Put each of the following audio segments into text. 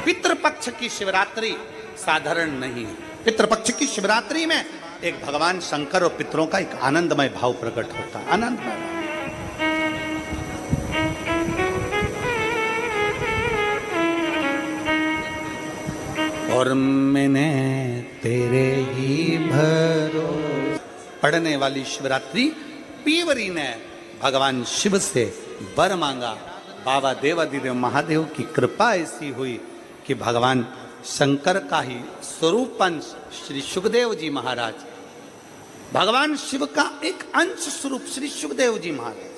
पितृपक्ष की शिवरात्रि साधारण नहीं है। पितृपक्ष की शिवरात्रि में एक भगवान शंकर और पितरों का एक आनंदमय भाव प्रकट होता है, आनंदमय भाव। और मैंने तेरे ही भरोसे पढ़ने वाली शिवरात्रि पीवरी ने भगवान शिव से वर मांगा। बाबा देवादिदेव महादेव की कृपा ऐसी हुई कि भगवान शंकर का ही स्वरूप अंश श्री सुखदेव जी महाराज, भगवान शिव का एक अंश स्वरूप श्री सुखदेव जी महाराज।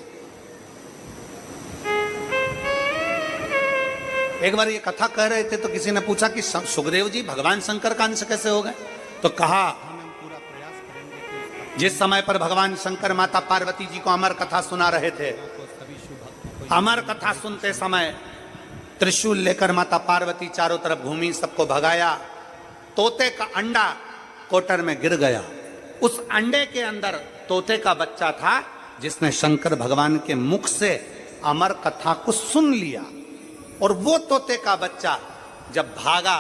एक बार ये कथा कह रहे थे तो किसी ने पूछा कि सुखदेव जी भगवान शंकर का अंश कैसे हो गए? तो कहा जिस समय पर भगवान शंकर माता पार्वती जी को अमर कथा सुना रहे थे, अमर कथा सुनते समय त्रिशूल लेकर माता पार्वती चारों तरफ घूमी, सबको भगाया। तोते का अंडा कोटर में गिर गया। उस अंडे के अंदर तोते का बच्चा था जिसने शंकर भगवान के मुख से अमर कथा को सुन लिया। और वो तोते का बच्चा जब भागा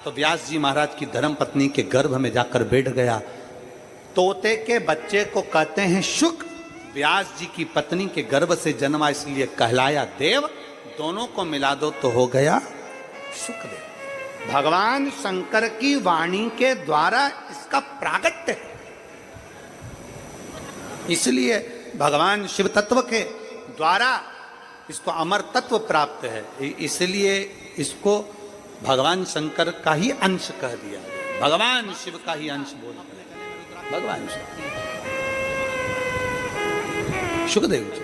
तो व्यास जी महाराज की धर्मपत्नी के गर्भ में जाकर बैठ गया। तोते के बच्चे को कहते हैं शुक, व्यास जी की पत्नी के गर्भ से जन्मा इसलिए कहलाया देव। दोनों को मिला दो तो हो गया शुकदेव। भगवान शंकर की वाणी के द्वारा इसका प्रागट्य है, इसलिए भगवान शिव तत्व के द्वारा इसको अमर तत्व प्राप्त है। इसलिए इसको भगवान शंकर का ही अंश कह दिया, भगवान शिव का ही अंश बोल भगवान शिव। सुखदेव जी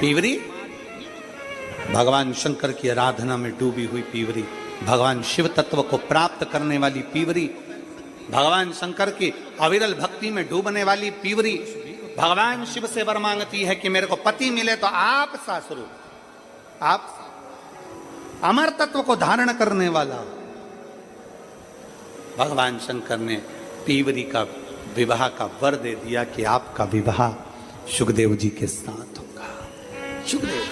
पीवरी भगवान शंकर की आराधना में डूबी हुई पीवरी, भगवान शिव तत्व को प्राप्त करने वाली पीवरी, भगवान शंकर की अविरल भक्ति में डूबने वाली पीवरी भगवान शिव से वर मांगती है कि मेरे को पति मिले तो आप सा स्वरूप, आप अमर तत्व को धारण करने वाला। भगवान शंकर ने पीवरी का विवाह का वर दे दिया कि आपका विवाह सुखदेव जी के साथ होगा। सुखदेव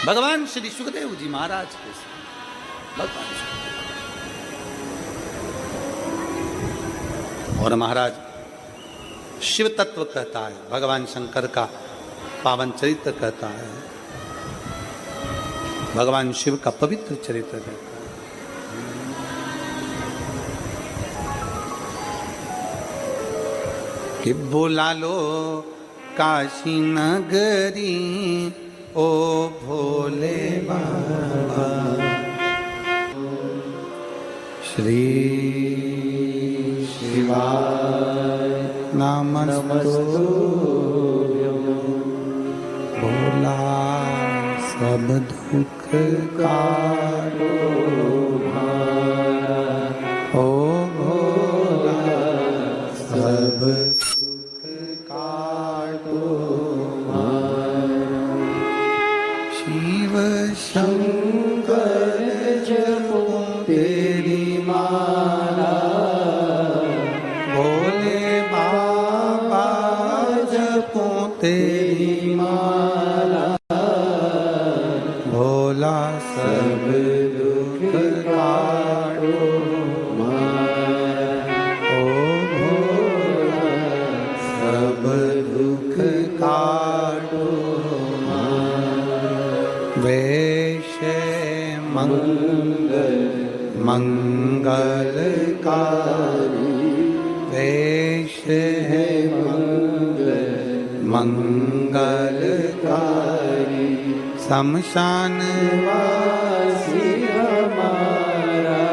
भगवान श्री सुखदेव जी महाराज के साथ भगवान और महाराज शिव तत्व कहता है, भगवान शंकर का पावन चरित्र कहता है, भगवान शिव का पवित्र चरित्र कहता है। कि बुला लो काशी नगरी ओ भोले बाबा, श्री शिवाय नमस्तु भोला सब दुख काटो ओ भोला सब दुख काटो शिव शंकर जपो तेरी माला भोले बाबा जपो तेरी माला भोला सब दुख काटो ओ भोला सब दुख काटो वैश्य मंगल मंगलकारी वैश्य है मंगलकारी शमशान वासी हमारा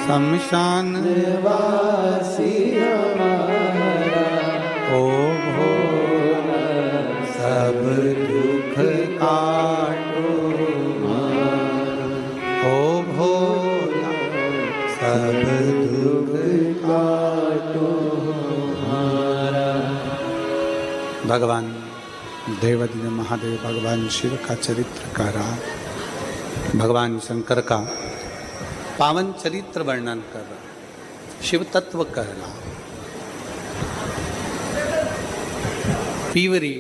शमशान वासी हमारा ओ भोला सब दुख काटो ओ भोला सब दुख काटो। भगवान देवादिदेव महादेव भगवान शिव का चरित्र कह रहा, भगवान शंकर का पावन चरित्र वर्णन कर रहा, शिव तत्व कह रहा। पीवरी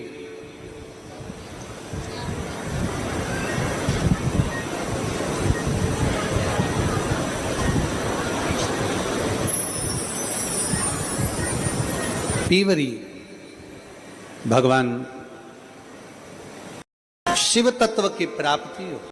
फीवरी भगवान शिव तत्व की प्राप्ति हो।